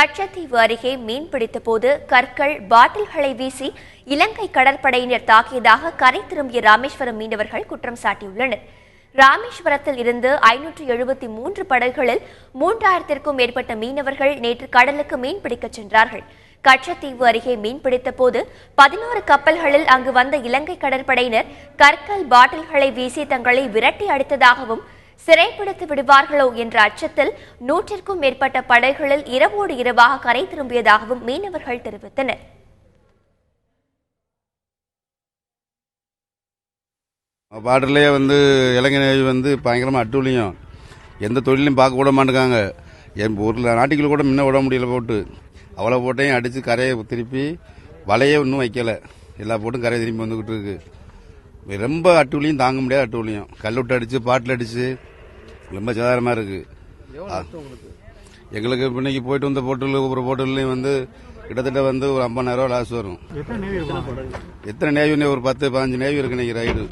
கச்சத்தீவு அருகே மீன்பிடித்த போது கற்கள் பாட்டில்களை வீசி இலங்கை கடற்படையினர் தாக்கியதாக கரை திரும்பிய ராமேஸ்வரம் மீனவர்கள் குற்றம் சாட்டியுள்ளனர். ராமேஸ்வரத்தில் இருந்து 573 படகுகளில் 3000க்கும் மேற்பட்ட மீனவர்கள் நேற்று கடலுக்கு மீன்பிடிக்க சென்றார்கள். கச்சத்தீவு அருகே மீன்பிடித்த போது 11 கப்பல்களில் அங்கு வந்த இலங்கை கடற்படையினர் கற்கள் பாட்டில்களை வீசி தங்களை விரட்டி அடித்ததாகவும், சிறைப்பிடித்து விடுவார்களோ என்ற அச்சத்தில் 100க்கும் மேற்பட்ட படகுகளில் இரவோடு இரவாக கரை திரும்பியதாகவும் மீனவர்கள் தெரிவித்தனர். பாட்டிலேயே இலங்கை நேவி பயங்கரமாக அட்டூழியம், எந்த தொழிலையும் பார்க்க விட மாட்டேங்காங்க. ஒரு நாட்டுக்குள்ள கூட முன்ன விட முடியல, போட்டு அவ்வளோ போட்டையும் அடித்து கரையை திருப்பி வலையே இன்னும் வைக்கல, எல்லா போட்டும் கரையை திரும்பி வந்துகிட்டு இருக்கு. ரொம்ப அட்டூழியம், தாங்க முடியாத அட்டூழியம். கல்லுட்டு அடிச்சு பாட்டில் அடிச்சு ரொம்ப சாதாரணமா இருக்கு. எங்களுக்கு இன்னைக்கு போயிட்டு வந்த போட்டில் ஒவ்வொரு போட்டிலையும் கிட்டத்தட்ட ஒரு 50,000 லாஸ் வரும். எத்தனை நேவி? ஒரு 10-15 நேவி இருக்கு இன்னைக்கு ரைடு.